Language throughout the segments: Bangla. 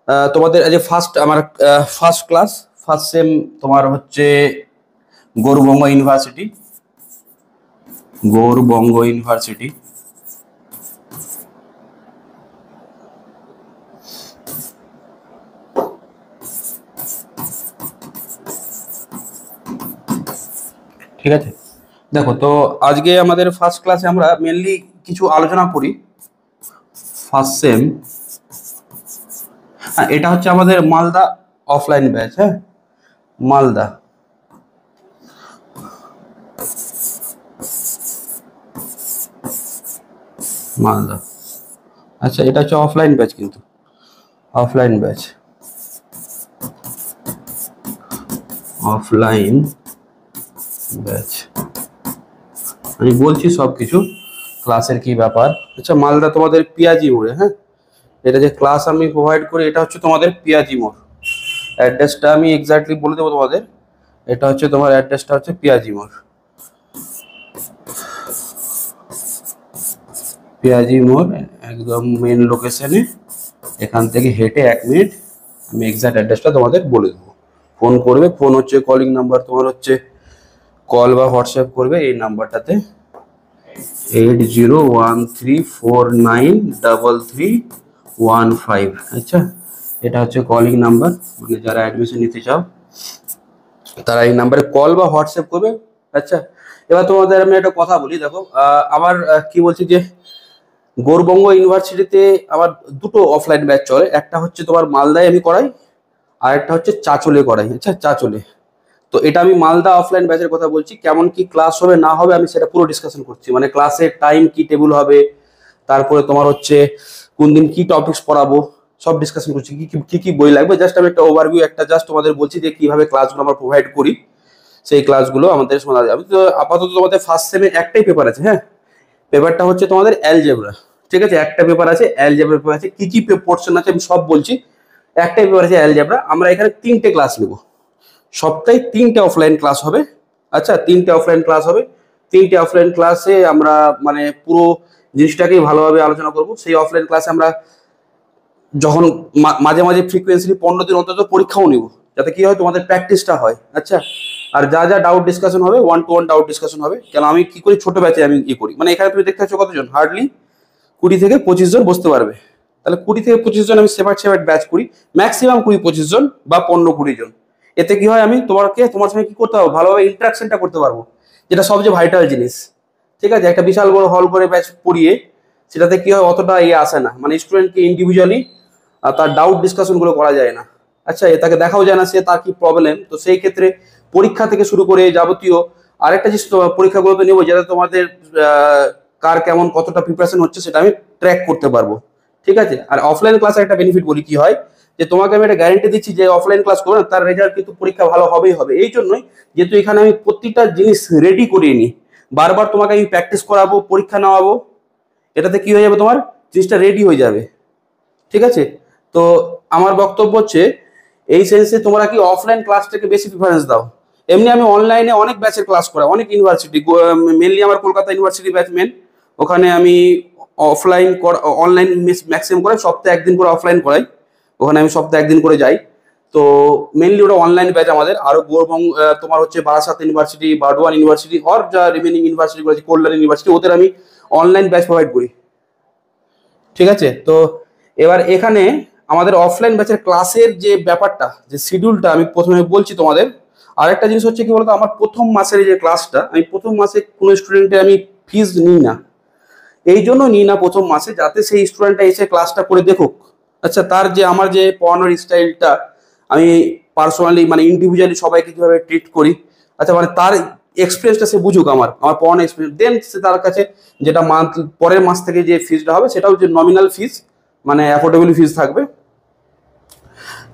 তোমাদের আজ ফার্স্ট আমার ফার্স্ট ক্লাস ফার্স্ট সেম তোমার হচ্ছে গৌরবঙ্গ ইউনিভার্সিটি। গৌরবঙ্গ ইউনিভার্সিটি ঠিক আছে। দেখো তো আজকে আমাদের ফার্স্ট ক্লাসে আমরা মেনলি কিছু আলোচনা করি। ফার্স্ট সেম, হ্যাঁ এটা হচ্ছে আমাদের মালদা অফলাইন ব্যাচ। হ্যাঁ মালদা, মালদা। আচ্ছা এটা হচ্ছে অফলাইন ব্যাচ, কিন্তু অফলাইন ব্যাচ, অফলাইন ব্যাচ আমি বলছি সব কিছু ক্লাসের কি ব্যাপার। আচ্ছা মালদা তোমাদের পিয়াজি মোড়ে। হ্যাঁ এটা যে ক্লাস আমি প্রোভাইড করি এটা হচ্ছে তোমাদের পিয়াজি মোড়। অ্যাড্রেসটা আমি এক্স্যাক্টলি বলে দেবো তোমাদের। এটা হচ্ছে তোমার অ্যাড্রেসটা হচ্ছে পিয়াজি মোড়, পিয়াজি মোড় একদম মেন লোকেশনে। এখান থেকে হেঁটে 1 মিনিট, আমি এক্স্যাক্ট অ্যাড্রেসটা তোমাদের বলে দেবো। ফোন করবে, ফোন হচ্ছে কলিং নাম্বার তোমার হচ্ছে কল বা হোয়াটসঅ্যাপ করবে এই নাম্বারটাতে 8013493315। আচ্ছা এটা হচ্ছে কলিং নাম্বার, মানে যারা অ্যাডমিশন নিতে চাও তারা এই নাম্বারে কল বা হোয়াটসঅ্যাপ করবে। আচ্ছা এবার তোমাদের আমি একটা কথা বলি। দেখো আমার কি বলছি যে গৌরবঙ্গ ইউনিভার্সিটিতে আমার দুটো অফলাইন ব্যাচ চলে। একটা হচ্ছে তোমার মালদায় আমি করাই, আর একটা হচ্ছে চাচলে করাই। আচ্ছা চাচলে, তো এটা আমি মালদা অফলাইন ব্যাচের কথা বলছি। কেমন কি ক্লাস হবে না হবে আমি সেটা পুরো ডিসকাশন করছি, মানে ক্লাসের টাইম কি টেবিল হবে, তারপরে তোমার হচ্ছে কোন দিন কি টপিকস পড়াবো সব ডিসকাশন করছি। কি কি বই লাগবে জাস্ট আমি একটা ওভারভিউ একটা জাস্ট তোমাদের বলছি যে কিভাবে ক্লাসগুলো আমরা প্রোভাইড করি। সেই ক্লাসগুলো আমাদের শোনা যাবে। তো আপাতত তোমাদের ফার্স্ট সেমে একটাই পেপার আছে। হ্যাঁ পেপারটা হচ্ছে তোমাদের অ্যালজেব্রা। ঠিক আছে একটা পেপার আছে অ্যালজেব্রা পেপার আছে। কি কি পোর্শন আছে আমি সব বলছি। একটাই পেপার আছে অ্যালজেব্রা। আমরা এখানে 3টে ক্লাস নেব, সপ্তাহে 3টে অফলাইন ক্লাস হবে। আচ্ছা 3টে অফলাইন ক্লাস হবে। 3টে অফলাইন ক্লাসে আমরা মানে পুরো জিনিসটাকেই ভালোভাবে আলোচনা করব। সেই অফলাইন ক্লাসে আমরা যখন মাঝে মাঝে ফ্রিকোয়েন্সিলি 15 দিন অন্তত পরীক্ষাও নিব, যাতে কি হয় তোমাদের প্র্যাকটিসটা হয়। আচ্ছা আর যা যা ডাউট ডিসকাশন হবে 1-to-1 ডাউট ডিসকাশন হবে। কেন আমি কি করি ছোট ব্যাচে আমি ই করি, মানে এখানে তুমি দেখতে পাচ্ছ কতজন, হার্ডলি 20 থেকে 25 জন বসতে পারবে। তাহলে 20 থেকে 25 জন আমি সেপারেট ব্যাচ করি, ম্যাক্সিমাম 20-25 জন বা 15-20 জন। এতে কি হয় আমি তোমার সঙ্গে কি করতে পারবো, ভালোভাবে ইন্টারাকশনটা করতে পারবো, যেটা সবচেয়ে ভাইটাল জিনিস। ঠিক আছে একটা বিশাল বড় হল করে ব্যাচ পড়িয়ে সেটাতে কি হয় অতটা ইয়ে আসে না, মানে স্টুডেন্টকে ইন্ডিভিজুয়ালি তার ডাউট ডিসকাশন গুলো করা যায় না। আচ্ছা তাকে দেখাও যায় না সে তার কি প্রবলেম। তো সেই ক্ষেত্রে পরীক্ষা থেকে শুরু করে যাবতীয় আরেকটা জিনিস পরীক্ষাগুলো তো নেবো, যাতে তোমাদের কার কেমন কতটা প্রিপারেশন হচ্ছে সেটা আমি ট্র্যাক করতে পারবো। ঠিক আছে আর অফলাইন ক্লাসে একটা বেনিফিট বলি কি হয়, যে তোমাকে আমি একটা গ্যারেন্টি দিচ্ছি যে অফলাইন ক্লাস করবে না তার রেজাল্ট কিন্তু পরীক্ষা ভালো হবেই হবে। এই জন্যই যেহেতু এখানে আমি প্রতিটা জিনিস রেডি করিয়ে নিই, বারবার তোমাকে আমি প্র্যাকটিস করাবো, পরীক্ষা নেওয়াবো, এটাতে কি হয়ে যাবে তোমার জিনিসটা রেডি হয়ে যাবে। ঠিক আছে তো আমার বক্তব্য হচ্ছে এই সেন্সে তোমরা কি অফলাইন ক্লাসটাকে বেশি প্রিফারেন্স দাও। এমনি আমি অনলাইনে অনেক ব্যাচের ক্লাস করাই, অনেক ইউনিভার্সিটি, মেনলি আমার কলকাতা ইউনিভার্সিটি ব্যাচ মেন। ওখানে আমি অফলাইন অনলাইন ম্যাক্সিমাম করাই, সপ্তাহে 1 দিন করে অফলাইন করাই। ওখানে আমি সপ্তাহে 1 দিন করে যাই। তো মেনলি ওটা অনলাইন ব্যাচ আমাদের। আরো গৌরবঙ্গ তোমার হচ্ছে Barasat university, Burdwan university, or যা রিমেনিং ইউনিভার্সিটি আছে কল্যাণ ইউনিভার্সিটি, ওদের আমি অনলাইন ব্যাচ প্রোভাইড করি। ঠিক আছে তো এবার এখানে আমাদের অফলাইন ব্যাচের ক্লাসের যে ব্যাপারটা, যে শিডিউলটা আমি প্রথমে বলছি তোমাদের। আরেকটা জিনিস হচ্ছে কি বলতো, আমার প্রথম মাসের যে ক্লাসটা, আমি প্রথম মাসে কোনো স্টুডেন্টের আমি ফিস নিই না। এই জন্য নিই না প্রথম মাসে, যাতে সেই স্টুডেন্টটা এসে ক্লাসটা করে দেখুক। আচ্ছা তার যে আমার যে পড়ানোর স্টাইলটা আমি পার্সোনালি মানে ইন্ডিভিজুয়ালি সবাইকে কিভাবে ট্রিট করি, আচ্ছা মানে তার এক্সপিরিয়েন্সটা সে বুঝুক, আমার পড়ানোর এক্সপিরিয়েন্স, দেন সে তার কাছে যেটা মান্থ পরের মাস থেকে যে ফিসটা হবে সেটাও যে নমিনাল ফিস, মানে অ্যাফোর্ডেবল ফিস থাকবে।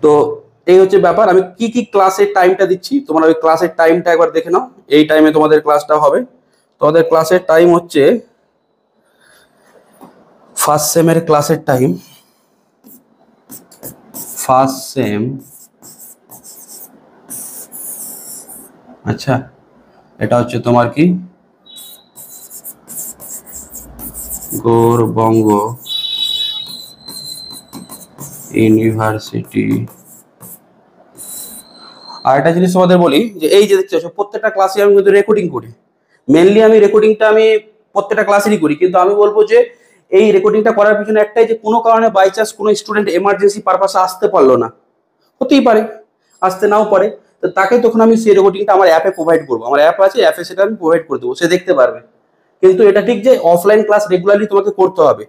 তো এই হচ্ছে ব্যাপার। আমি কি কি ক্লাসের টাইমটা দিচ্ছি তোমরা ওই ক্লাসের টাইমটা একবার দেখে নাও। এই টাইমে তোমাদের ক্লাসটা হবে। তোমাদের ক্লাসের টাইম হচ্ছে ফার্স্ট সেমের ক্লাসের টাইম, ফার্স্ট সেম। আচ্ছা এটা হচ্ছে তোমার কি গৌরবঙ্গ ইউনিভার্সিটি। আর একটা জিনিস তোমাদের বলি যে এই যে দেখছো প্রত্যেকটা ক্লাসে আমি কিন্তু রেকর্ডিং করি, মেনলি আমি রেকর্ডিংটা আমি প্রত্যেকটা ক্লাসেরই করি, কিন্তু আমি বলবো যে এই রেকর্ডিংটা করার পিছনে একটাই, যে কোনো কারণে বাই চান্স কোনো স্টুডেন্ট এমার্জেন্সি পারপাসে আসতে পারলো না, হতেই পারে, আসতে নাও পারে, তো তাকে তখন আমি সেই রেকর্ডিংটা আমার অ্যাপে প্রোভাইড করবো, আমার অ্যাপ আছে, অ্যাপে সেটা আমি প্রোভাইড করে দেবো, সে দেখতে পারবে। কিন্তু এটা ঠিক যে অফলাইন ক্লাস রেগুলারলি তোমাকে করতে হবে।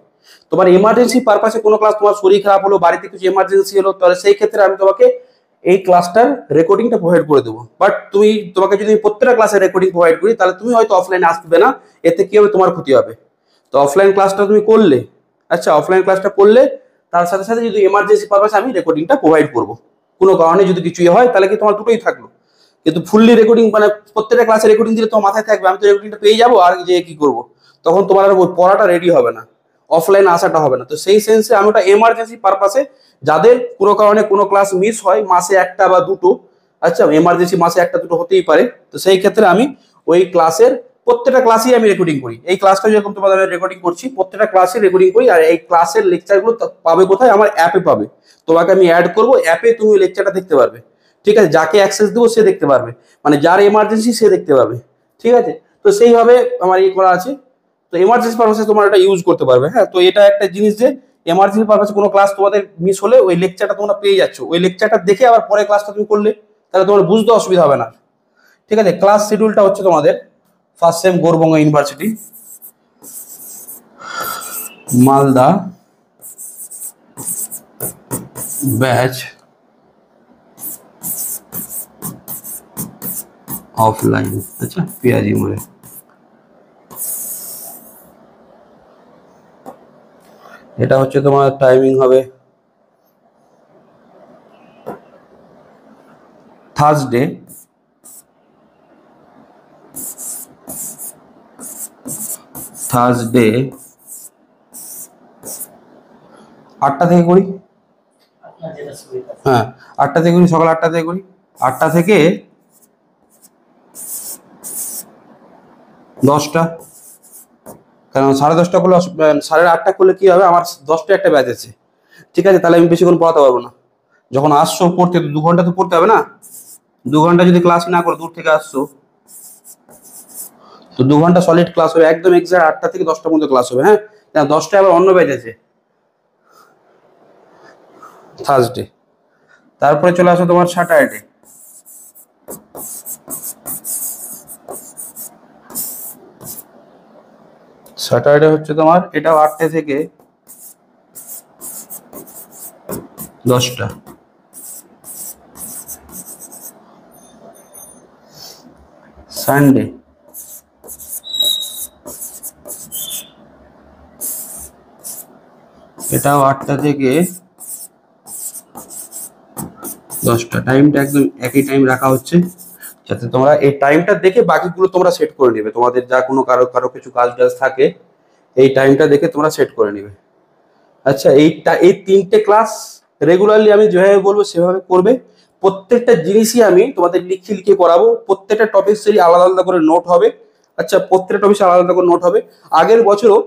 তোমার এমার্জেন্সি পারপাসে কোনো ক্লাস, তোমার শরীর খারাপ হলো, বাড়িতে কিছু এমার্জেন্সি হলো, তাহলে সেই ক্ষেত্রে আমি তোমাকে এই ক্লাসটার রেকর্ডিংটা প্রোভাইড করে দেবো। বাট তোমাকে যদি প্রত্যেকটা ক্লাসের রেকর্ডিং প্রোভাইড করি, তাহলে তুমি হয়তো অফলাইনে আসবে না, এতে কি হবে, তোমার ক্ষতি হবে। তো অফলাইন ক্লাসটা তুমি করলে, আচ্ছা অফলাইন ক্লাসটা করলে তার সাথে সাথে যদি এমার্জেন্সি পারপাসে আমি রেকর্ডিংটা প্রোভাইড করবো, কোনো কারণে যদি কিছু হয় তাহলে কি তোমার দুটোই থাকলো। কিন্তু ফুললি রেকর্ডিং মানে প্রত্যেকটা ক্লাসে রেকর্ডিং দিলে তোমার মাথায় থাকবে, আমি তো রেকর্ডিংটা পেয়ে যাবো, আর যে কি করবো, তখন তোমার আর পড়াটা রেডি হবে না, অফলাইন আসাটা হবে না। তো সেই সেন্সে আমি ওটা এমার্জেন্সি পারপাসে, যাদের কোনো কারণে কোনো ক্লাস মিস হয় মাসে একটা বা দুটো, আচ্ছা এমার্জেন্সি মাসে একটা দুটো হতেই পারে, তো সেই ক্ষেত্রে আমি ওই ক্লাসের প্রত্যেকটা ক্লাসই আমি রেকর্ডিং করি। এই ক্লাসটা যেরকম তোমাদের রেকর্ডিং করছি, প্রত্যেকটা ক্লাসে রেকর্ডিং করি, আর এই ক্লাসের লেকচারগুলো পাবে কোথায়, আমার অ্যাপে পাবে। তোমাকে আমি অ্যাড করবো অ্যাপে, তুমি লেকচারটা দেখতে পারবে, ঠিক আছে, যাকে অ্যাক্সেস দেবো সে দেখতে পারবে, মানে যার এমার্জেন্সি সে দেখতে পাবে, ঠিক আছে। তো সেইভাবে আমার ইয়ে করা আছে। তো এমার্জেন্সি পারপাসে তোমার এটা ইউজ করতে পারবে, হ্যাঁ। তো এটা একটা জিনিস যে এমার্জেন্সি পারপাসে কোনো ক্লাস তোমাদের মিস হলে ওই লেকচারটা তোমরা পেয়ে যাচ্ছ, ওই লেকচারটা দেখে আবার পরে ক্লাসটা তুমি করলে তাহলে তোমার বুঝতে অসুবিধা হবে না, ঠিক আছে। ক্লাস শিডিউলটা হচ্ছে তোমাদের first sem Gour Banga university, Malda batch offline, আচ্ছা পিয়াজি মোড়ে। এটা হচ্ছে তোমার টাইমিং হবে থার্সডে থার্সডে 8টা থেকে করি, হ্যাঁ 8টা থেকে করি, সকাল 8টা থেকে করি, 8টা থেকে 10টা। কারণ 10:30 করলে 8:30 করলে কি হবে, আমার 10টা একটা ব্যাচ আছে, ঠিক আছে, তাহলে আমি বেশিক্ষণ পড়াতে পারবো না। যখন আসছো পড়তে, তো 2 ঘন্টা তো পড়তে হবে না, 2 ঘন্টা যদি ক্লাস না করো, দূর থেকে আসছো, তো 2 ঘন্টা সলিড ক্লাস হবে, একদম এক্সাক্ট 8টা থেকে 10টা পর্যন্ত ক্লাস হবে, হ্যাঁ। 10টায় আবার অন্য ব্যাচ আছে থার্সডে। তারপরে চলে আসো তোমার স্যাটারডে, স্যাটারডে হচ্ছে তোমার এটাও 8টা থেকে 10টা। সানডে এটাও 8টা থেকে 10টা। টাইমটা একদম একই টাইম রাখা হচ্ছে, যাতে তোমরা এই টাইমটা দেখে বাকিগুলো তোমরা সেট করে নেবে, তোমাদের যা কোনো কারো কারো কিছু কাজ টাজ থাকে এই টাইমটা দেখে তোমরা সেট করে নেবে। আচ্ছা এই 3টে ক্লাস রেগুলারলি আমি যেভাবে বলবো সেভাবে করবে। প্রত্যেকটা জিনিসই আমি তোমাদের লিখে লিখে করাবো, প্রত্যেকটা টপিক্সেরই আলাদা আলাদা করে নোট হবে, আচ্ছা প্রত্যেকটা টপিক্স আলাদা আলাদা করে নোট হবে। আগের বছরও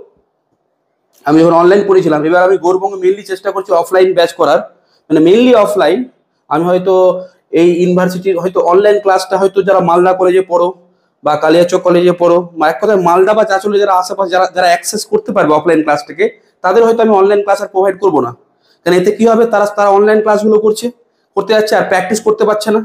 আমি যখন অনলাইন পড়েছিলাম, এবার আমি গৌড়বঙ্গে মেনলি চেষ্টা করছি অফলাইন ব্যাচ করার, মানে মেনলি অফলাইন। আমি হয়তো এই ইউনিভার্সিটির হয়তো অনলাইন ক্লাসটা হয়তো যারা মালদা কলেজে পড়ো বা কালিয়াচক কলেজে পড়ো, এক কথায় মালদা বা চাঁচলে যারা আশেপাশে যারা যারা অ্যাক্সেস করতে পারবে অফলাইন ক্লাসটাকে, তাদের হয়তো আমি অনলাইন ক্লাস আর প্রোভাইড করবো না। কারণ এতে কি হবে, তারা তারা অনলাইন ক্লাসগুলো করতে যাচ্ছে আর প্র্যাকটিস করতে পারছে না,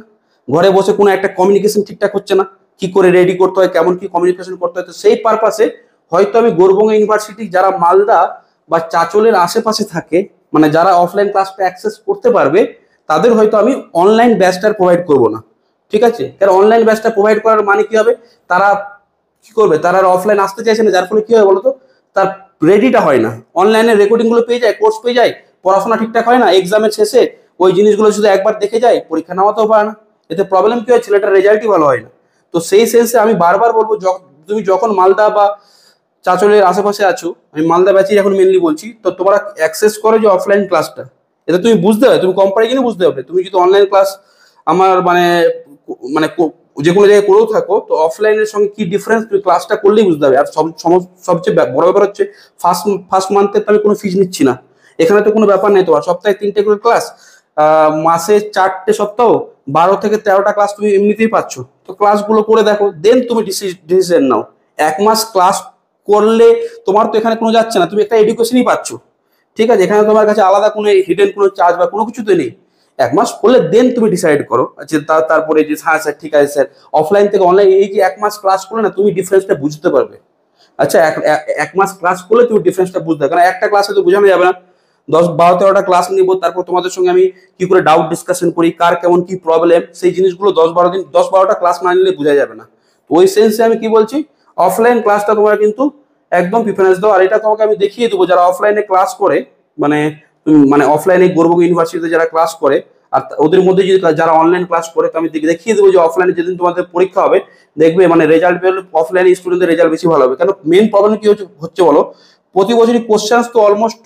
ঘরে বসে কোনো একটা কমিউনিকেশন ঠিকঠাক হচ্ছে না, কি করে রেডি করতে হয়, কেমন কি কমিউনিকেশন করতে হয়। তো সেই পারপাসে হয়তো আমি গৌড়বঙ্গ ইউনিভার্সিটি যারা মালদা বা চাঁচলের আশেপাশে থাকে, মানে যারা অফলাইন ক্লাসটা অ্যাক্সেস করতে পারবে, তাদের হয়তো আমি অনলাইন ব্যাচটা প্রোভাইড করবো না, ঠিক আছে। কারণ অনলাইন ব্যাচটা প্রোভাইড করার মানে কি হবে, তারা কি করবে, তারা অফলাইন আসতে চাইছে না, যার ফলে কি হয় বলতো, তার রেডিটা হয় না, অনলাইনে রেকর্ডিং গুলো পেয়ে যায়, কোর্স পেয়ে যায়, পড়াশোনা ঠিকঠাক হয় না, এক্সামের শেষে ওই জিনিসগুলো শুধু একবার দেখে যায়, পরীক্ষা নামাতেও পারে না। এতে প্রবলেম কি হয়, ছেলেটার রেজাল্টই ভালো হয় না। তো সেই সেন্সে আমি বারবার বলবো, তুমি যখন মালদা বা চাঁচলের আশেপাশে আছো, আমি মালদা ব্যাচই এখন মেনলি বলছি, তো তোমরা অ্যাক্সেস করো যে অফলাইন ক্লাসটা, এটা তুমি বুঝতে হবে, তুমি কম্পারিজনে বুঝতে হবে। তুমি যদি অনলাইন ক্লাস আমার মানে মানে যে কোনো জায়গায় করেও থাকো, তো অফলাইনের সঙ্গে কি ডিফারেন্স তুমি ক্লাসটা করলেই বুঝতে হবে। আর সবচেয়ে বড় ব্যাপার হচ্ছে ফার্স্ট মান্থে তো আমি কোনো ফিজ নিচ্ছি না, এখানে তো কোনো ব্যাপার নেই, তোমার সপ্তাহে 3টে করে ক্লাস, মাসে 4টে সপ্তাহ, 12 থেকে 13টা ক্লাস তুমি এমনিতেই পাচ্ছ। তো ক্লাসগুলো করে দেখো, দেন তুমি ডিসিশন নাও। 1 মাস ক্লাস করলে তোমার তো এখানে কোনো যাচ্ছে না, তুমি একটা এডুকেশনই পাচ্ছ, ঠিক আছে? এখানে তোমার কাছে আলাদা কোনো হিডেন কোনো চার্জ বা কোনো কিছু তো নেই। 1 মাস করলে দেন তুমি ডিসাইড করো যে তারপরে যে হ্যাঁ স্যার ঠিক আছে স্যার, অফলাইন থেকে অনলাইন এই যে 1 মাস ক্লাস করলে না তুমি ডিফারেন্সটা বুঝতে পারবে। আচ্ছা, 1 মাস ক্লাস করলে তুমি ডিফারেন্সটা বুঝতে পারবে, কারণ একটা ক্লাসে তো বোঝানো যাবে না। 10, 12, 13টা ক্লাস নিব, তারপর তোমাদের সঙ্গে আমি কি করে ডাউট ডিসকাশন করি, কার কেমন কি প্রবলেম, সেই জিনিসগুলো 10, 12 দিন 10, 12টা ক্লাস না নিলে বোঝা যাবে না। তো ওই সেন্সে আমি কি বলছি, অফলাইন ক্লাসটা তোমরা কিন্তু একদম প্রিফারেন্স দাও। আর এটা তোমাকে আমি দেখিয়ে দেবো যারা অফলাইনে ক্লাস করে, মানে মানে অফলাইনে গৌরবঙ্গ ইউনিভার্সিটিতে যারা ক্লাস করে, আর ওদের মধ্যে যদি যারা অনলাইন ক্লাস করে, তো আমি দেখিয়ে দেবো যে অফলাইনে যেদিন তোমাদের পরীক্ষা হবে দেখবে মানে রেজাল্ট বেরোলে অফলাইনে স্টুডেন্টদের রেজাল্ট বেশি ভালো হবে। কেন মেন প্রবলেম কি হচ্ছে বলো, প্রতি বছরই কোশ্চেন তো অলমোস্ট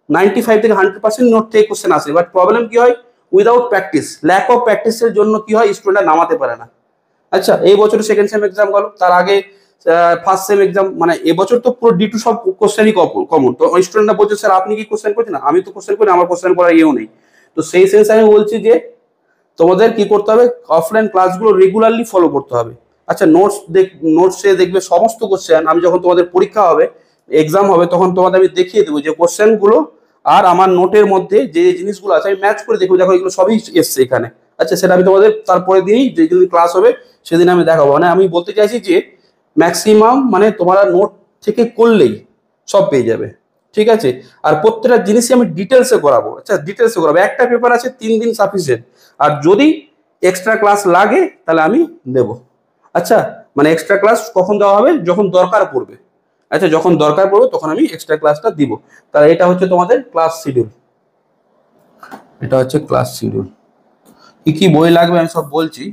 95 থেকে 100% নোট থেকে কোশ্চেন আসে, বাট প্রবলেম কি হয়, উইদাউট প্র্যাকটিস, ল্যাক অফ প্র্যাকটিসের জন্য কি হয়, স্টুডেন্টরা নামাতে পারে না। আচ্ছা, এই বছর সেকেন্ড সেম এক্সাম গেল, তার আগে ফার্স্ট সেম এক্সাম, মানে এবছর তো পুরো ডি টু সব কোশ্চেনই কমন। তো স্টুডেন্টরা বলছে স্যার আপনি কি কোশ্চেন করছেন না, আমি তো কোশ্চেন করি, আমার কোশ্চেন করার ইয়েও নেই। তো সেই সেন্স আমি বলছি যে তোমাদের কি করতে হবে, অফলাইন ক্লাসগুলো রেগুলারলি ফলো করতে হবে। আচ্ছা, নোটসে দেখবে সমস্ত কোশ্চেন, আমি যখন তোমাদের পরীক্ষা হবে, এক্সাম হবে, তখন তোমাদের আমি দেখিয়ে দেবো যে কোশ্চেনগুলো আর আমার নোটের মধ্যে যে জিনিসগুলো আছে আমি ম্যাচ করে দেখবো, দেখো এগুলো সবই এসছে এখানে। আচ্ছা, সেটা আমি তোমাদের তারপরের দিনই যেদিন ক্লাস হবে সেদিন আমি দেখাবো। মানে আমি বলতে চাইছি যে ম্যাক্সিমাম মানে তোমরা নোট থেকে করলেই সব পেয়ে যাবে, ঠিক আছে? আর প্রত্যেকটা জিনিসই আমি ডিটেলসে করাবো। আচ্ছা, ডিটেলসে করাবো, একটা পেপার আছে 3 দিন সাফিসিয়েন্ট, আর যদি এক্সট্রা ক্লাস লাগে তাহলে আমি দেব। আচ্ছা, মানে এক্সট্রা ক্লাস কখন দেওয়া হবে, যখন দরকার পড়বে। আচ্ছা, যখন দরকার পড়বে তখন আমি এক্সট্রা ক্লাসটা দিব। তাহলে এটা হচ্ছে তোমাদের ক্লাস শিডিউল, এটা হচ্ছে ক্লাস শিডিউল। কি কি বই লাগবে আমি সব বলছি।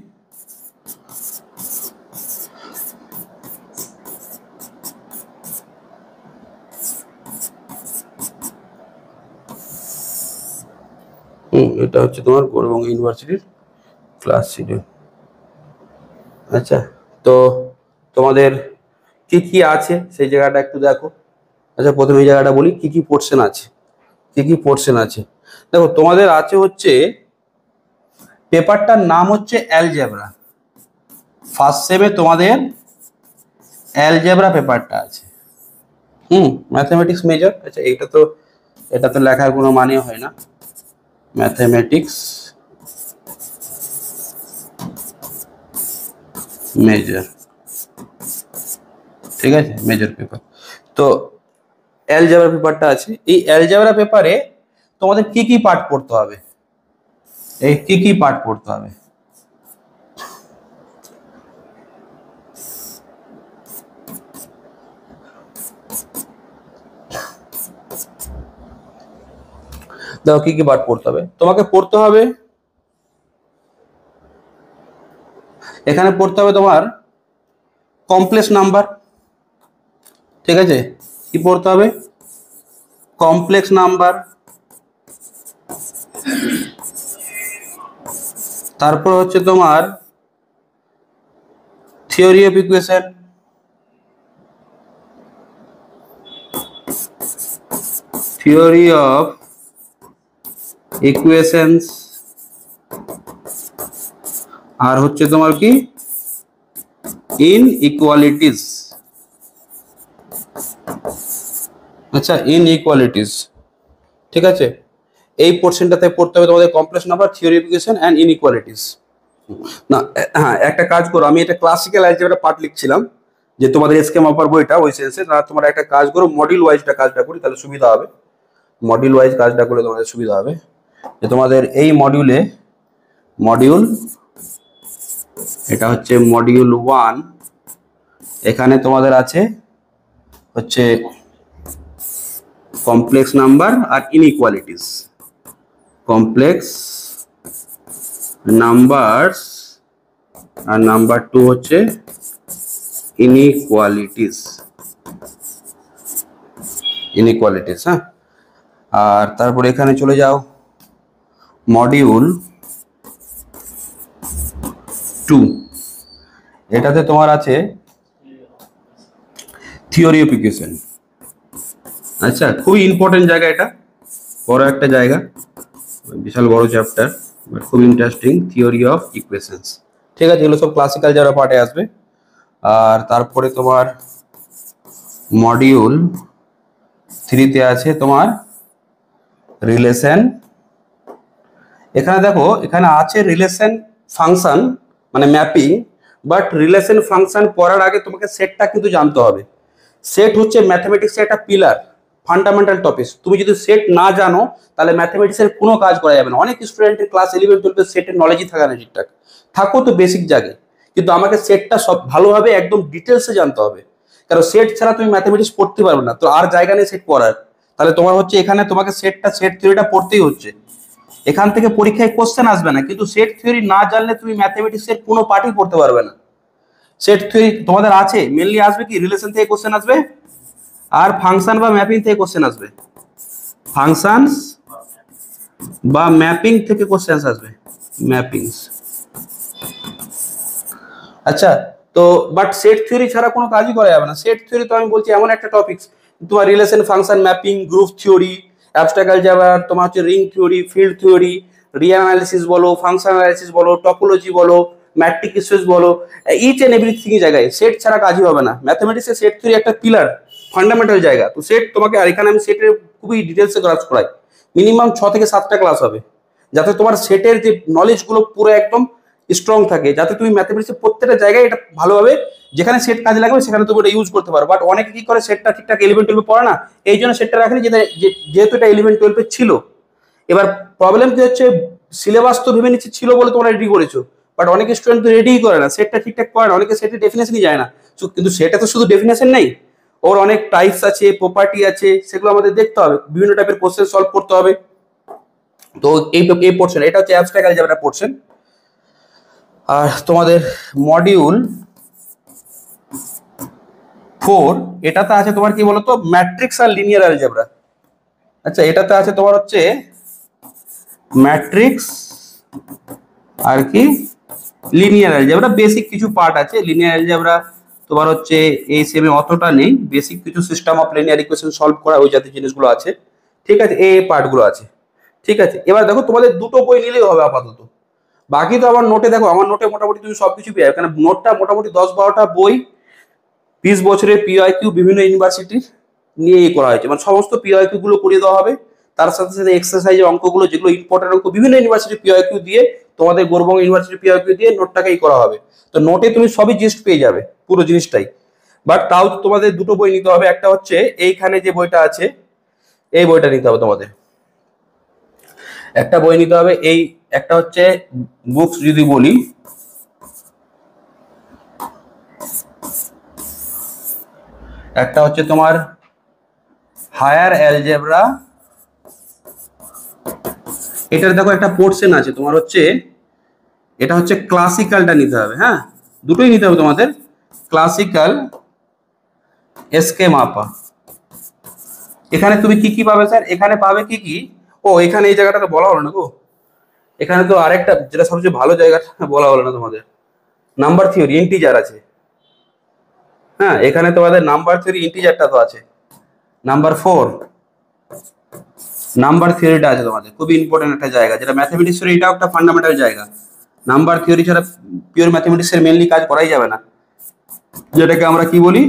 এটা হচ্ছে তোমার গৌরবঙ্গ ইউনিভার্সিটির ক্লাস শিডিউল। আচ্ছা, তো তোমাদের কি কি আছে সেই জায়গাটা একটু দেখো। আচ্ছা, প্রথমে এই জায়গাটা বলি কি কি পোর্শন আছে, কি কি পোর্শন আছে। দেখো তোমাদের আছে হচ্ছে, পেপারটার নাম হচ্ছে অ্যালজেব্রা। ফার্স্ট সেমে তোমাদের অ্যালজেব্রা পেপারটা আছে। Mathematics major. আচ্ছা, এটা তো লেখার কোনো মানে হয় না, ম্যাথমেটিক্স মেজর, ঠিক আছে, মেজর পেপার। তো অ্যালজেব্রা পেপারটা আছে। এই অ্যালজেব্রা পেপারে তোমাদের কি কি পার্ট পড়তে হবে, এই কি কি পার্ট পড়তে হবে। দেখো কি কি পার্ট পড়তে হবে, তোমাকে পড়তে হবে, এখানে পড়তে হবে তোমার কমপ্লেক্স নাম্বার, ঠিক আছে? কি পড়তে হবে, কমপ্লেক্স নাম্বার। তারপর হচ্ছে তোমার theory of equation, theory of equations. আর হচ্ছে তোমার কি, ইনইকুয়ালিটিস। আচ্ছা, ইনইকুয়ালিটিস, ঠিক আছে? এই পোর্শনটাতে পড়তে হবে তোমাদের complex number, theory of equation and inequalities. না, হ্যাঁ, একটা কাজ করো, আমি এটা ক্লাসিক্যাল অ্যালজেব্রা পার্ট লিখছিলাম যে তোমাদের স্কেম অফার বইটা, ওই সেন্সে তোমরা একটা কাজ করো, মডিউল ওয়াইজটা কাজটা করি তাহলে সুবিধা হবে। মডিউল ওয়াইজ কাজটা করলে তোমাদের সুবিধা হবে। যে তোমাদের এই মডিউল এটা হচ্ছে মডিউল 1, এখানে তোমাদের আছে হচ্ছে কমপ্লেক্স নাম্বার আর ইনইকুয়ালিটিস, কমপ্লেক্স নাম্বারস, আর নাম্বার 2 হচ্ছে ইনইকুয়ালিটিস। হ্যাঁ, আর তারপর এখানে চলে যাও মডিউল 2, এটাতে তোমার আছে থিওরি অফ ইকুয়েশন। আচ্ছা, খুবই ইম্পর্টেন্ট জায়গা এটা, বড় একটা জায়গা, বিশাল বড় চ্যাপ্টার, বাট খুব ইন্টারেস্টিং, থিওরি অফ ইকুয়েশনস। ঠিক আছে, এগুলো সব ক্লাসিক্যাল যারা পার্টে আসবে। আর তারপরে তোমার মডিউল 3-তে আছে তোমার রিলেশন। এখানে দেখো, এখানে আছে রিলেশন ফাংশন মানে ম্যাপিং, বাট রিলেশন ফাংশন পড়ার আগে তোমাকে সেটটা কিন্তু জানতে হবে। সেট হচ্ছে ম্যাথমেটিক্সের একটা পিলার, ফান্ডামেন্টাল টপিক। তুমি যদি সেট না জানো তাহলে ম্যাথমেটিক্সের কোনো কাজ করা যাবে না। অনেক স্টুডেন্টের ক্লাস 11-12 সেটের নলেজই থাকে না ঠিকঠাক, থাকো তো বেসিক জাগে, কিন্তু আমাকে সেটটা সব ভালোভাবে একদম ডিটেলসে জানতে হবে, কারণ সেট ছাড়া তুমি ম্যাথমেটিক্স পড়তে পারবে না। তো আর জায়গা নেই সেট পড়ার, তাহলে তোমার হচ্ছে এখানে তোমাকে সেট থিওরিটা পড়তেই হচ্ছে। এখান থেকে পরীক্ষায় কোশ্চেন আসবে না, কিন্তু সেট থিওরি না জানলে তুমি ম্যাথমেটিক্সের কোনো পার্টই পড়তে পারবে না। সেট থিওরি তোমাদের আছে, মেনলি আসবে কি রিলেশন থেকে কোশ্চেন আসবে, আর ফাংশন বা ম্যাপিং থেকে কোশ্চেন আসবে। ফাংশনস বা ম্যাপিং থেকে কোশ্চেন আসবে, ম্যাপিংস। আচ্ছা, তো বাট সেট থিওরি ছাড়া কোনো কাজই করা যাবে না। সেট থিওরি তো আমি বলছি এমন একটা টপিক, তোমার relation, function, mapping, group theory, abstract algebra, তোমার হচ্ছে ring theory, field theory, Real analysis বলো, ফাংশন অ্যানালিসিস বলো, টপোলজি বলো, ম্যাট্রিক স্পেস বলো, ইচ এন্ড এভরিথিং জায়গায় সেট ছাড়া কাজই হবে না। ম্যাথমেটিক্সের সেট থিওরি একটা পিলার, ফান্ডামেন্টাল জায়গা। তো সেট তোমাকে, আর এখানে আমি সেটের খুবই ডিটেলসে ক্লাস করাই, মিনিমাম 6 থেকে 7টা ক্লাস হবে, যাতে তোমার সেটের যে নলেজগুলো পুরো একদম স্ট্রং থাকে, যাতে তুমি ম্যাথমেটিক্সের প্রত্যেকটা জায়গায় এটা ভালোভাবে, যেখানে সেট কাজে লাগবে সেখানে তুমি এটা ইউজ করতে পারো। বাট অনেকে কি করে, সেটটা ঠিকঠাক 11-12 পড়ে না, এই জন্য সেটটা রাখেনি, যেহেতু এটা 11-12 ছিল। এবার প্রবলেম কি হচ্ছে, সিলেবাস তো ভেবে নিচ্ছে ছিল বলে তোমরা রেডি করেছো, বাট অনেক স্টুডেন্ট তো রেডিই করে না, সেটটা ঠিকঠাক করে না, অনেকে সেটের ডেফিনেশনই যায় না। কিন্তু সেটা তো শুধু ডেফিনেশন নেই, ওর অনেক টাইপস আছে, প্রপার্টি আছে, সেগুলো আমাদের দেখতে হবে, বিভিন্ন টাইপের কোশ্চেন সলভ করতে হবে। তো এই পোর্শন, এটা হচ্ছে অ্যাবস্ট্রাক্ট অ্যালজেব্রা পোর্শন। আর তোমাদের মডিউল 4 এটাতে আছে তোমার কি বলতো, ম্যাট্রিক্স আর লিনিয়ার অ্যালজেব্রা। আচ্ছা, এটাতে আছে তোমার হচ্ছে ম্যাট্রিক্স আর কি লিনিয়ার অ্যালজেব্রা, বেসিক কিছু পার্ট আছে। লিনিয়ার অ্যালজেব্রা তোমার হচ্ছে এই সেমে অতটা নেই, বেসিক কিছু system of linear equation solve করা ওই জাতীয় জিনিসগুলো আছে। ঠিক আছে, এই পার্টগুলো আছে। ঠিক আছে, এবার দেখো তোমাদের দুটো বই নিলেই হবে আপাতত, বাকি তো আমার নোটে দেখো, আমার নোটে মোটামুটি তুমি সবকিছু পেয়ে যাবে, কারণ নোটটা মোটামুটি 10-12টা বই, 20 বছরের পিওআইকিউ বিভিন্ন ইউনিভার্সিটির নিয়ে করা হয়েছে, মানে সমস্ত পিওআইকিউ গুলো করিয়ে দেওয়া হবে, তার সাথে সাথে এক্সারসাইজের অঙ্কগুলো, যেগুলো ইম্পর্টেন্ট অঙ্ক, বিভিন্ন ইউনিভার্সিটির পিওআইকিউ দিয়ে, তোমাদের গৌরবঙ্গ ইউনিভার্সিটির পিওআইকিউ দিয়ে নোটটাকেই করা হবে। তো নোটে তুমি সবই জিস্ট পেয়ে যাবে, পুরো জিনিসটাই। বাট তাও তোমাদের দুটো বই নিতে হবে, একটা হচ্ছে এইখানে যে বইটা আছে, এই বইটা নিতে হবে তোমাদের, একটা বই নিতে হবে। এই একটা হচ্ছে বুকস যদি বলি, একটা হচ্ছে তোমার হায়ার অ্যালজেব্রা, এটার দেখো একটা পোর্শন আছে তোমার হচ্ছে, এটা হচ্ছে ক্লাসিক্যালটা নিতে হবে। হ্যাঁ, দুটোই নিতে হবে তোমাদের, ক্লাসিক্যাল এসকে মাপা। এখানে তুমি কি কি পাবে স্যার, এখানে পাবে কি কি, ও এখানে এই জায়গাটা তো বলা হলো না গো, এখানে তো আরেকটা যেটা সবচেয়ে ভালো জায়গাটা বলা হলো না তোমাদের, নাম্বার থিওরি, ইন্টিজার আছে। হ্যাঁ, এখানে তোমাদের নাম্বার থিওরি, ইন্টিজারটা তো আছে। নাম্বার 4 নাম্বার থিওরিটা আছে তোমাদের, খুবই ইম্পর্টেন্ট একটা জায়গা, যেটা ম্যাথমেটিক্স এর এটাও একটা ফান্ডামেন্টাল জায়গা। নাম্বার থিওরি ছাড়া পিওর ম্যাথমেটিক্স এর মেইনলি কাজ করাই যাবে না, যেটাকে আমরা কি বলি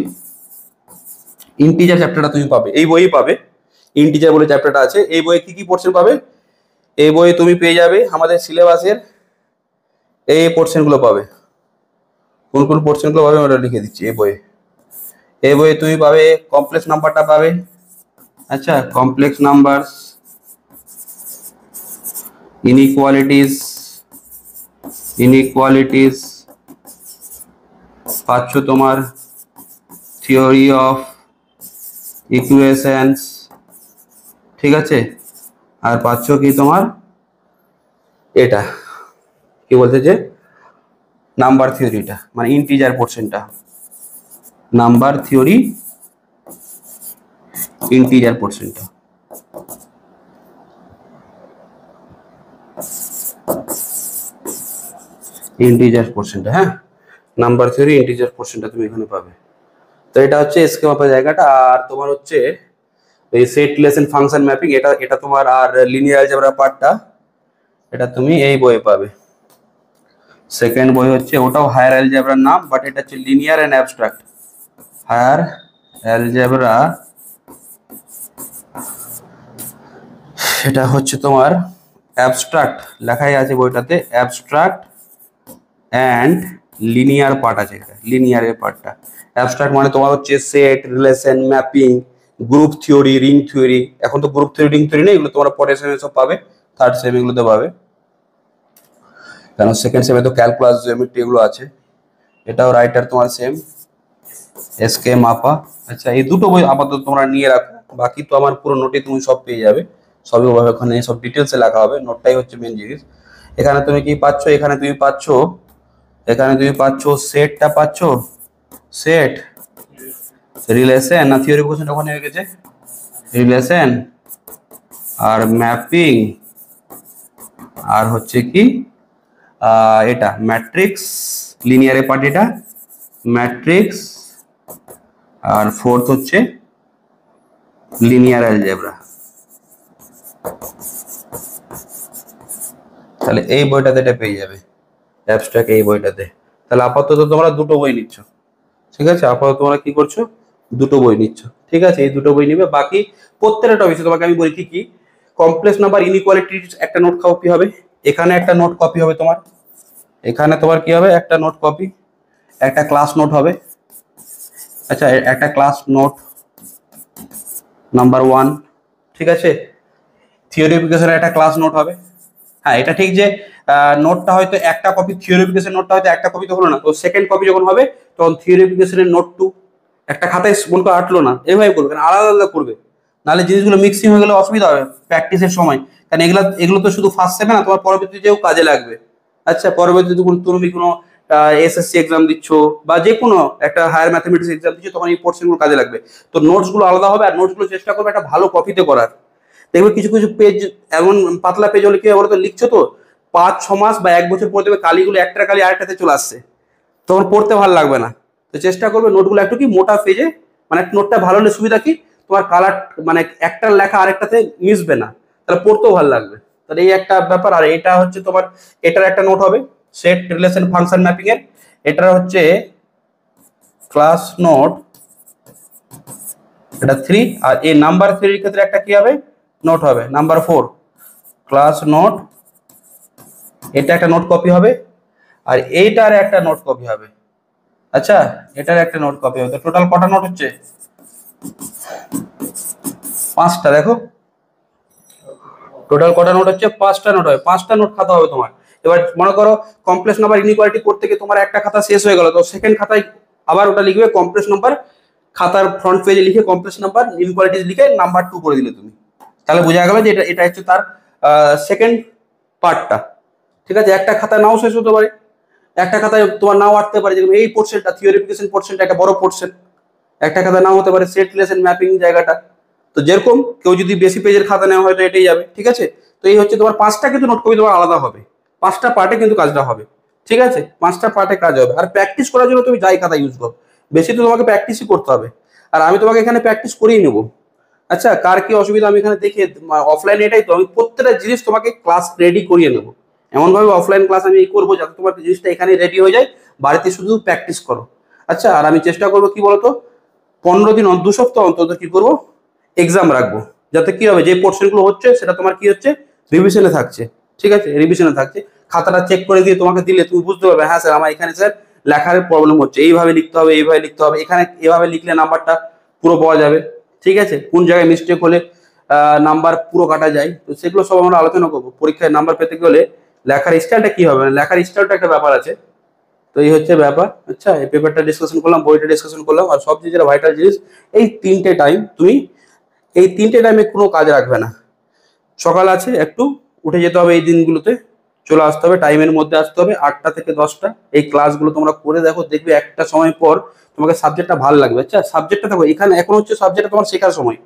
ইন্টিজার চ্যাপ্টারটা তুমি পাবে, এই বইয়ে পাবে। ইন্টিজার বলে চ্যাপ্টারটা আছে, এই বইয়ে কি কি পোর্শন পাবে, এই বইয়ে তুমি পেয়ে যাবে আমাদের সিলেবাসের এই পোর্শনগুলো পাবে। কোন কোন পোর্শনগুলো পাবে ওটা লিখে দিচ্ছি। এই বইয়ে তুমি পাবে কমপ্লেক্স নাম্বারটা পাবে। আচ্ছা, কমপ্লেক্স নাম্বার, ইনইকুয়ালিটিস পাচ্ছ তোমার, থিওরি অফ ইকুয়েশনস, ঠিক আছে, আর পাচ্ছ কি তোমার এটা কি বলতে যে নাম্বার থিওরিটা, মানে ইন্টিজার পোর্শনটা, নাম্বার থিওরি ইন্টিজার পোর্শনটা। ইন্টিজার পোর্শনটা, হ্যাঁ, নাম্বার থিওরি ইন্টিজার পোর্শনটা তুমি এখানে পাবে। তো এটা হচ্ছে এসকে মাপা জায়গাটা। আর তোমার হচ্ছে এই সেট রিলেশন ফাংশন ম্যাপিং, এটা এটা তোমার, আর লিনিয়ার অ্যালজেব্রা পার্টটা এটা তুমি এই বইয়ে পাবে। সেকেন্ড বই হচ্ছে ওটাও হায়ার অ্যালজেব্রার নাম, বাট এটা হচ্ছে linear and abstract. Higher algebra, এটা হচ্ছে তোমার অ্যাবস্ট্রাক্ট লেখাই আছে বইটাতে, অ্যাবস্ট্রাক্ট অ্যান্ড লিনিয়ার পার্ট আছে, এটা লিনিয়ারের পার্টটা। অ্যাবস্ট্রাক্ট মানে তোমার হচ্ছে set relation mapping, group theory, ring theory. এখন তো গ্রুপ থিওরি রিং থিওরি নেই, এগুলো তোমরা পরের সেমে সব পাবে, থার্ড সেম এগুলোতে পাবে, কারণ সেকেন্ড সেমে তো ক্যালকুলাস জিওমেট্রি এগুলো আছে। এটাও রাইটার তোমার সেম, এসকে মাপা। আচ্ছা, এই দুটো বই আপাতত তোমরা নিয়ে রাখো, বাকি তো আমার পুরো নোটে তুমি সব পেয়ে যাবে, সবই ওখানে সব ডিটেলসে লেখা হবে, নোটটাই হচ্ছে মেন জিনিস। এখানে তুমি কি পাচ্ছ, এখানে তুমি পাচ্ছ, এখানে তুমি পাচ্ছ সেটটা পাচ্ছ, সেট রিলেশন না থিওরি কোশ্চেন ওখানে হয়ে গেছে, রিলেশন আর ম্যাপিং, আর হচ্ছে কি এটা ম্যাট্রিক্স, লিনিয়ারের পার্ট এটা ম্যাট্রিক্স, আর ফোর্থ হচ্ছে লিনিয়ার অ্যালজেব্রা। তাহলে এই বইটাতে এটা পেয়ে যাবে, অ্যাবস্ট্রাক্ট এই বইটাতে। তাহলে আপাতত তোমরা দুটো বই নিচ্ছ, ঠিক আছে? আপাতত তোমরা কি করছো, দুটো বই নিচ্ছ, ঠিক আছে? এই দুটো বই নিবে, বাকি প্রত্যেকটা টপিকে তোমাকে আমি বলি কি কি। কমপ্লেক্স নাম্বার ইনইকুয়ালিটির একটা নোট কপি হবে, এখানে একটা নোট কপি হবে তোমার, এখানে তোমার কি হবে একটা নোট কপি, একটা ক্লাস নোট হবে। আচ্ছা, একটা ক্লাস নোট নাম্বার 1, ঠিক আছে? থিওরিফিকেশনের একটা ক্লাস নোট হবে। হ্যাঁ, এটা ঠিক যে নোটটা হয়তো একটা কপি, থিওরিফিকেশন নোটটা হয়তো একটা কপি তো হলো না, তো সেকেন্ড কপি যখন হবে তখন থিওরিফিকেশনের নোট 2 একটা খাতায় মনে করে আটলো না, এভাবে করবে, কারণ আলাদা আলাদা করবে, নাহলে জিনিসগুলো মিক্সিং হয়ে গেলে অসুবিধা হবে প্র্যাকটিসের সময়, কারণ এগুলো এগুলো তো শুধু ফার্স্ট সেমে না, তোমার পরবর্তীতেও কাজে লাগবে। আচ্ছা, পরবর্তীতে তুমি কোনো এসএসসি এক্সাম দিচ্ছ বা যে কোনো একটা হায়ার ম্যাথমেটিক্স এক্সাম দিচ্ছ, তখন এই পোর্শনগুলো কাজে লাগবে। তো নোটসগুলো আলাদা হবে, আর নোটসগুলো চেষ্টা করবে একটা ভালো কপিতে করার। দেখবে কিছু কিছু পেজ এমন পাতলা পেজ হলে কি হবে বলতো, লিখছো তো 5-6 মাস বা 1 বছর পর দেখবে কালিগুলো একটা কালি আরেকটাতে চলে আসছে, তখন পড়তে ভালো লাগবে না। তো চেষ্টা করবে নোটগুলো একটু কি মোটা পেজে, মানে নোটটা ভালো হলে সুবিধা কি, তোমার কালার মানে একটা লেখা আরেকটাতে মিশবে না, তাহলে পড়তেও ভালো লাগবে। তাহলে এই একটা ব্যাপার। আর এটা হচ্ছে তোমার, এটার একটা নোট হবে সেট রিলেশন ফাংশন ম্যাপিং এর, এটার হচ্ছে ক্লাস নোট, এটা 3। আর এই নাম্বার 3 এর ক্ষেত্রে একটা কি হবে, নোট হবে নাম্বার 4, ক্লাস নোট, এটা একটা নোট কপি হবে, আর এইটার একটা নোট কপি হবে। আচ্ছা, এটার একটা নোট কপি হবে। তো টোটাল কটা নোট হচ্ছে, 5টা। দেখো টোটাল কটা নোট হচ্ছে, 5টা নোট হবে, 5টা নোট খাতা হবে তোমার। এবার মনে করো কমপ্লেক্স নাম্বার ইনইকুয়ালিটি করতে গিয়ে তোমার একটা খাতা শেষ হয়ে গেল, তো সেকেন্ড খাতায় আবার ওটা লিখবে কমপ্লেক্স নাম্বার, খাতার ফ্রন্ট পেজে লিখে কমপ্লেক্স নাম্বার ইনইকুয়ালিটিজ লিখে নাম্বার 2 করে দিলে তুমি, তাহলে বোঝা গেল যে এটা এটা হচ্ছে তার সেকেন্ড পার্টটা। ঠিক আছে, একটা খাতায় নাও শেষ হতে পারে, একটা খাতায় তোমার নাও আটতে পারে, যেরকম এই পোর্শনটা থিওরিফিকেশন পোর্শনটা একটা বড় পোর্শন, একটা খাতা নাও হতে পারে সেট রিলেশন ম্যাপিং জায়গাটা। তো যেরকম কেউ যদি বেশি পেজের খাতা নেওয়া হয়তো এটাই যাবে, ঠিক আছে? তো এই হচ্ছে তোমার 5টা কিন্তু নোট কপি তোমার আলাদা হবে, 5টা পার্টে কিন্তু কাজটা হবে, ঠিক আছে? 5টা পার্টে কাজ হবে। আর প্র্যাকটিস করার জন্য তুমি যাই খাতা ইউজ করো, বেশি তো তোমাকে প্র্যাকটিসই করতে হবে, আর আমি তোমাকে এখানে প্র্যাকটিস করিয়ে নেবো। আচ্ছা, কার কি অসুবিধা আমি এখানে দেখে, অফলাইনে এটাই তো, আমি প্রত্যেকটা জিনিস তোমাকে ক্লাস রেডি করিয়ে নেবো, এমনভাবে অফলাইন ক্লাস আমি করবো যাতে তোমার জিনিসটা এখানে রেডি হয়ে যায়, বাড়িতে শুধু প্র্যাকটিস করো। আচ্ছা, আর আমি চেষ্টা করবো কি বলতো, 15 দিন 2 সপ্তাহ অন্তত কি করবো, এক্সাম রাখবো, যাতে কি হবে যে পোর্শনগুলো হচ্ছে সেটা তোমার কি হচ্ছে, রিভিশনে থাকছে, ঠিক আছে? রিভিশনে থাকছে, খাতাটা চেক করে দিয়ে তোমাকে দিলে তুমি বুঝতে পারবে, হ্যাঁ স্যার আমার এখানে স্যার লেখার প্রবলেম হচ্ছে, এইভাবে লিখতে হবে, এইভাবে লিখতে হবে, এখানে এভাবে লিখলে নাম্বারটা পুরো পাওয়া যাবে, ঠিক আছে? কোন জায়গায় মিস্টেক হলে নাম্বার পুরো কাটা যায়, তো সেগুলো সব আমরা আলোচনা করবো। পরীক্ষায় নাম্বার পেতে গেলে লেখার স্টাইলটা কি হবে, লেখার স্টাইলটা একটা ব্যাপার আছে। তো এই হচ্ছে ব্যাপার। আচ্ছা, এই পেপারটা ডিসকাশন করলাম, বইটা ডিসকাশন করলাম, আর সবচেয়ে যেটা ভাইটাল জিনিস, এই 3টে টাইম তুমি, এই 3টে টাইমে কোনো কাজ রাখবে না। সকাল আছে একটু উঠে যেতে হবে, এই দিনগুলোতে চলে আসতে হবে, টাইমের মধ্যে আসতে হবে, 8টা থেকে 10টা এই ক্লাসগুলো তোমরা করে দেখো, দেখবে একটা সময় পর তোমাকে সাবজেক্টটা ভালো লাগবে। আচ্ছা, সাবজেক্টটা দেখো এখানে এখন হচ্ছে সাবজেক্টটা তোমার শেখার সময়।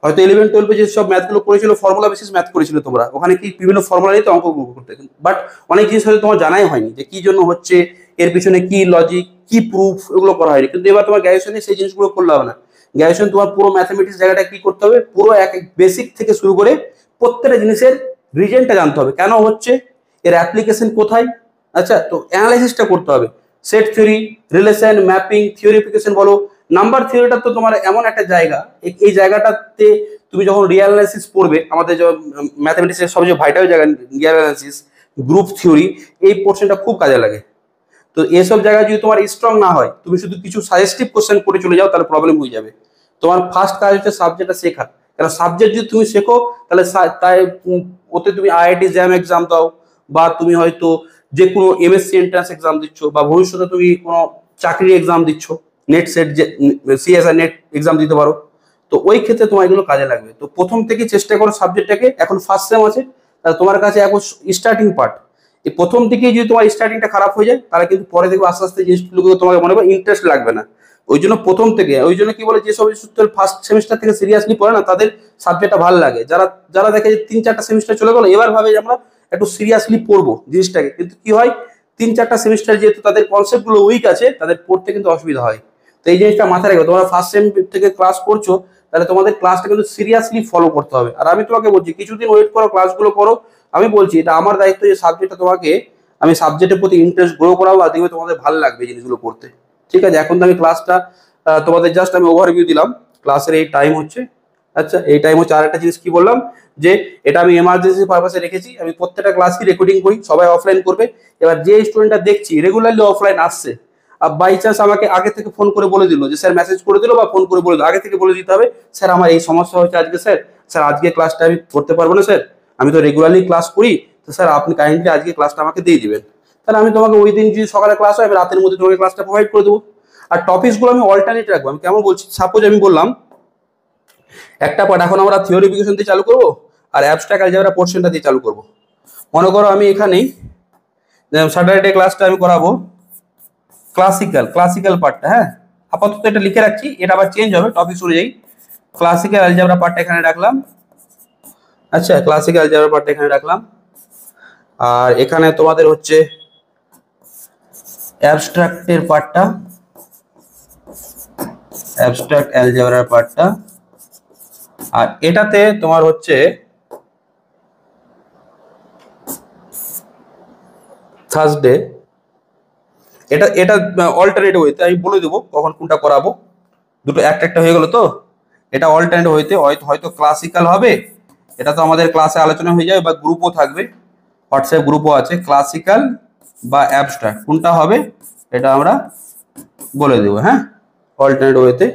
হয়তো 11-12 যে সব ম্যাথগুলো করেছিল, ফর্মুলা বেসিস ম্যাথ করেছিল তোমরা, ওখানে কি বিভিন্ন ফর্মুলা নিয়ে তো অঙ্ক করতে, বাট অনেক জিনিস হয়তো তোমার জানাই হয়নি যে কি জন্য হচ্ছে, এর পিছনে কি লজিক, কি প্রুফ, এগুলো করা হয়নি। কিন্তু এবার তোমার গ্র্যাজুয়েশনে সেই জিনিসগুলো করলে হবে না, গ্র্যাজুয়েশন তোমার পুরো ম্যাথমেটিক্স জায়গাটা কি করতে হবে, পুরো এক বেসিক থেকে শুরু করে প্রত্যেকটা জিনিসের রিজনটা জানতে হবে, কেন হচ্ছে, এর অ্যাপ্লিকেশন কোথায়। আচ্ছা, তো অ্যানালাইসিসটা করতে হবে, সেট থিওরি, রিলেশন, ম্যাপিং, থিওরিফিকেশন বলো। নাম্বার থিওরিটা তো তোমার এমন একটা জায়গা, এই জায়গাটাতে তুমি যখন রিয়াল অ্যানালাইসিস পড়বে, আমাদের যে ম্যাথমেটিক্সের সবচেয়ে ভাইটাল জায়গা রিয়াল অ্যানালাইসিস, গ্রুপ থিওরি, এই পোর্শনটা খুব কাজে লাগে। তো এসব জায়গায় যদি তোমার স্ট্রং না হয়, তুমি শুধু কিছু সাজেস্টিভ কোশ্চেন করে চলে যাও, তাহলে প্রবলেম হয়ে যাবে। তোমার ফার্স্ট কাজ হচ্ছে সাবজেক্টটা শেখা, কারণ সাবজেক্ট যদি তুমি শেখো, তাহলে তাই ওতে তুমি আইআইটি জ্যাম এক্সাম দাও, বা তুমি হয়তো যে কোনো এমএসসি এন্ট্রান্স এক্সাম দিচ্ছ, বা ভবিষ্যতে তুমি কোনো চাকরি এক্সাম দিচ্ছ, নেট সেট, যে সিএসআই নেট এক্সাম দিতে পারো। তো ওই ক্ষেত্রে তোমার এগুলো কাজে লাগবে। তো প্রথম থেকে চেষ্টা করো সাবজেক্টটাকে, এখন ফার্স্ট সেম আছে, তাহলে তোমার কাছে এখন স্টার্টিং পার্ট, এই প্রথম থেকেই যদি তোমার স্টার্টিংটা খারাপ হয়ে যায়, তাহলে কিন্তু পরে দেখবে আস্তে আস্তে জিনিসগুলো তোমাকে মনে হবে ইন্টারেস্ট লাগবে না। ওই জন্য প্রথম থেকে, ওই জন্য কি বলে, যেসব ফার্স্ট সেমিস্টার থেকে সিরিয়াসলি পড়ে না, তাদের সাবজেক্টটা ভালো লাগে। যারা যারা দেখে যে 3-4টা সেমিস্টার চলে গেলো, এবার ভাবে যে আমরা একটু সিরিয়াসলি পড়বো জিনিসটাকে, কিন্তু কি হয়, 3-4টা সেমিস্টার যেহেতু তাদের কনসেপ্ট গুলো উইক আছে, তাদের পড়তে কিন্তু অসুবিধা হয়। তো এই জিনিসটা মাথায় রাখবে, তোমরা ফার্স্ট সেম থেকে ক্লাস করছো, তাহলে তোমাদের ক্লাসটা কিন্তু সিরিয়াসলি ফলো করতে হবে। আর আমি তোমাকে বলছি, কিছুদিন ওয়েট করো, ক্লাসগুলো করো। আমি বলছি এটা আমার দায়িত্ব, যে সাবজেক্টটা তোমাকে, আমি সাবজেক্টের প্রতি ইন্টারেস্ট গ্রো করাবো, আর দেখবে তোমাদের ভালো লাগবে জিনিসগুলো করতে। ঠিক আছে, এখন তো আমি ক্লাসটা তোমাদের জাস্ট আমি ওভারভিউ দিলাম, ক্লাসের এই টাইম হচ্ছে। আচ্ছা, এই টাইম হচ্ছে। আর একটা জিনিস কি বললাম, যে এটা আমি এমার্জেন্সি পারপাসে রেখেছি, আমি প্রত্যেকটা ক্লাসই রেকর্ডিং করি, সবাই অফলাইন করবে। এবার যে স্টুডেন্টটা দেখছি রেগুলারলি অফলাইন আসছে, আর বাই চান্স আমাকে আগে থেকে ফোন করে বলে দিল, যে স্যার মেসেজ করে দিল বা ফোন করে বলে দিল, আগে থেকে বলে দিতে হবে, স্যার আমার এই সমস্যা হচ্ছে আজকে, স্যার স্যার আজকে ক্লাসটা আমি করতে পারবো না স্যার, আমি তো রেগুলারলি ক্লাস করি, তো স্যার আপনি কাইন্ডলি আজকে ক্লাসটা আমাকে দিয়ে দিবেন। তাহলে আমি তোমাকে ওই দিন যদি সকালে ক্লাস হয়, আমি রাতের মধ্যে তোমাকে ক্লাসটা প্রোভাইড করে দেবো। আর টপিকসগুলো আমি অল্টারনেট রাখবো। আমি কেমন বলছি, সাপোজ আমি বললাম একটা পার্ট এখন আমরা থিওরিফিকেশন দিয়ে চালু করবো, আর অ্যাবস্ট্রাক্ট অ্যালজেব্রা পোর্শনটা দিয়ে চালু করবো। মনে করো আমি এখানেই স্যাটারডে ক্লাসটা আমি করাবো ক্লাসিক্যাল পার্টটা, হ্যাঁ আপাতত এটা লিখে রাখছি, এটা আবার চেঞ্জ হবে, টপিক সরে যাই। ক্লাসিক্যাল অ্যালজেব্রা পার্টটা এখানে রাখলাম। আচ্ছা, ক্লাসিক্যাল অ্যালজেব্রা পার্টটা এখানে রাখলাম। আর এখানে তোমাদের হচ্ছে অ্যাবস্ট্রাক্টের পার্টটা, অ্যাবস্ট্রাক্ট অ্যালজেব্রার পার্টটা। আর এটাতে তোমার হচ্ছে থার্সডে, এটা এটা অল্টারনেট ওয়েতে আমি বলে দেবো কখন কোনটা করাবো, দুটো একটা হয়ে গেল। তো এটা অল্টারনেট হইতে হয়তো ক্লাসিক্যাল হবে, এটা তো আমাদের ক্লাসে আলোচনা হয়ে যাবে, বা গ্রুপও থাকবে, হোয়াটসঅ্যাপ গ্রুপও আছে, ক্লাসিক্যাল বা অ্যাবস্ট্রাক্ট কোনটা হবে এটা আমরা বলে দেবো, হ্যাঁ অল্টারনেট ওয়েতে।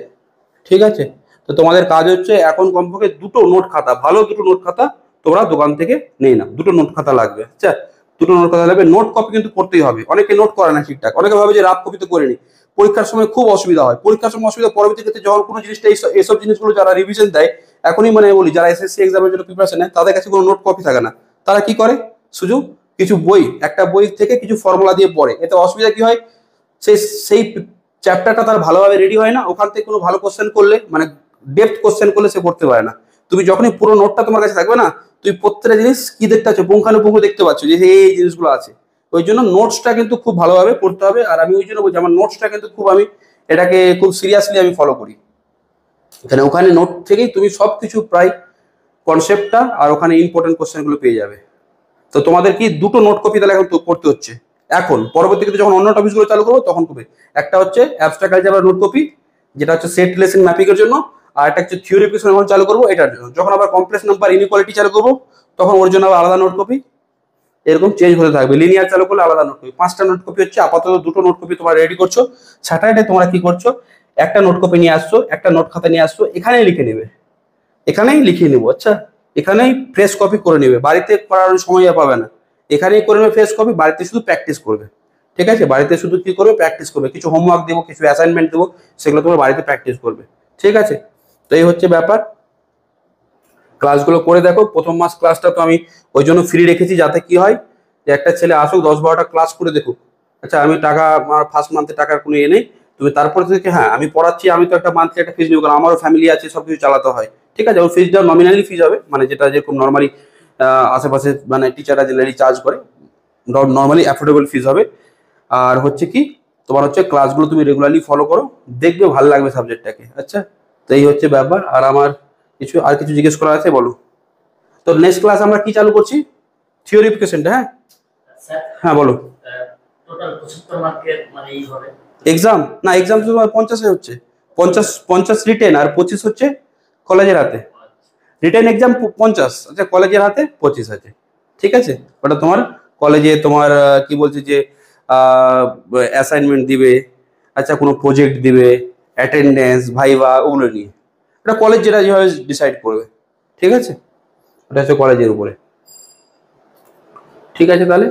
ঠিক আছে, তো তোমাদের কাজ হচ্ছে এখন কমপক্ষে দুটো নোট খাতা, ভালো দুটো নোট খাতা তোমরা দোকান থেকে নিয়ে নাও, দুটো নোট খাতা লাগবে। আচ্ছা, দুটো নোট খাতা লাগবে, নোট কপি কিন্তু করতেই হবে। অনেকে নোট করে না ঠিকঠাক, অনেকে ভাবে যে রাফ কপি তো করে নি, পরীক্ষার সময় খুব অসুবিধা হয়। পরীক্ষার সময় অসুবিধা পরবর্তী ক্ষেত্রে যখন কোনো জিনিসটা এইসব জিনিসগুলো যারা রিভিশন দেয়, এখনই মানে বলি যারা এসএসসি এক্সামের জন্য প্রিপারেশন নেয়, তাদের কাছে কোনো নোট কপি থাকে না। তারা কি করে, শুধু কিছু বই, একটা বই থেকে কিছু ফর্মুলা দিয়ে পড়ে। এতে অসুবিধা কি হয়, সেই সেই চ্যাপ্টারটা তার ভালোভাবে রেডি হয় না, ওখান থেকে কোনো ভালো কোশ্চেন করলে, মানে ডেপথ কোশ্চেন করলে সে করতে পারে না। তুমি যখনই পুরো নোটটা তোমার কাছে থাকবে না, তুমি প্রত্যেকটা জিনিস কি দেখতে পাচ্ছ, পুঙ্খানুপুঙ্খ দেখতে পাচ্ছ যে এই জিনিসগুলো আছে। ওই জন্য নোটসটা কিন্তু খুব ভালোভাবে করতে হবে। আর আমি ওই জন্য বলছি, আমার নোটসটা কিন্তু খুব, আমি এটাকে খুব সিরিয়াসলি আমি ফলো করি। এখানে ওখানে নোট থেকেই তুমি সবকিছু প্রায় কনসেপ্টটা আর ওখানে ইম্পর্টেন্ট কোশ্চেনগুলো পেয়ে যাবে। তো তোমাদের কি দুটো নোট কপি তাহলে এখন করতে হচ্ছে। এখন পরবর্তীতে যখন অন্য টপিকগুলো চালু করবো তখন করবে। একটা হচ্ছে অ্যাবস্ট্রাক্ট অ্যালজেব্রা নোট কপি, যেটা হচ্ছে সেট রিলেশন ম্যাপিং এর জন্য, আর একটা হচ্ছে থিওরিফিকেশন যখন চালু করবো এটার জন্য। যখন আবার কমপ্লেক্স নাম্বার ইনইকুয়ালিটি চালু করবো, তখন ওর জন্য আবার আলাদা নোট কপি, এরকম চেঞ্জ হতে থাকবে। লিনিয়ার চালু করলে আলাদা নোট কপি, 5টা নোট কপি হচ্ছে। আপাতত দুটো নোট কপি তোমরা রেডি করছো। স্যাটারডে তোমরা কি করছো, একটা নোট কপি নিয়ে আসছো, একটা নোট খাতা নিয়ে আসছো, এখানেই লিখে নেবে, এখানেই লিখিয়ে নেবো। আচ্ছা, এখানেই ফ্রেশ কপি করে নেবে, বাড়িতে করার সময় পাবে না, এখানেই করে নেবে ফ্রেশ কপি, বাড়িতে শুধু প্র্যাকটিস করবে। ঠিক আছে, বাড়িতে শুধু কি করবে, প্র্যাকটিস করবে। কিছু হোমওয়ার্ক দেবো, কিছু অ্যাসাইনমেন্ট দেবো, সেগুলো তোমার বাড়িতে প্র্যাকটিস করবে। ঠিক আছে, তো এই হচ্ছে ব্যাপার। ক্লাসগুলো করে দেখো। প্রথম মাস ক্লাসটা তো আমি ওই জন্য ফ্রি রেখেছি, যাতে কি হয় যে একটা ছেলে আসুক 10-12টা ক্লাস করে দেখুক। আচ্ছা, আমি টাকা, আমার ফার্স্ট মান্থে টাকার কোনো ইয়ে নেই, তুমি তারপরে থেকে হ্যাঁ আমি পড়াচ্ছি, আমি তো একটা মান্থলি একটা ফিজ নিব, কারণ আমারও ফ্যামিলি আছে, সব কিছু চালাতে হয়। ঠিক আছে, ওই ফিজটা নমিনালি ফিজ হবে, মানে যেটা যেরকম নর্মালি আশেপাশে মানে টিচাররা জেনারেলি চার্জ করে, নর্মালি অ্যাফোর্ডেবল ফিজ হবে। আর হচ্ছে কি, তোমার হচ্ছে ক্লাসগুলো তুমি রেগুলারলি ফলো করো, দেখবে ভালো লাগবে সাবজেক্টটাকে। আচ্ছা, তো এই হচ্ছে ব্যাপার। আর আমার কিছু জিজ্ঞেস করা আছে, বলো। তো নেক্সট ক্লাস আমরা কি চালু করছি? থিওরিফিকেশনটা, হ্যাঁ স্যার হ্যাঁ বলো। টোটাল 75 মার্কের মানে এই হবে এক্সাম না, এক্সাম তো তোমার 50-এ হচ্ছে। 50 রিটেন আর 25 হচ্ছে কলেজের হাতে। রিটেন এক্সাম 50, আচ্ছা কলেজের হাতে 25 আছে। ঠিক আছে, ওটা তোমার কলেজে তোমার কি বলছে যে অ্যাসাইনমেন্ট দিবে, আচ্ছা কোনো প্রজেক্ট দিবে, অ্যাটেন্ডেন্স, ভাইভা, ওগুলো নিয়ে ওটা কলেজ যেটা যেভাবে ডিসাইড করবে। ঠিক আছে, ওটা হচ্ছে কলেজের উপরে। ঠিক আছে তাহলে।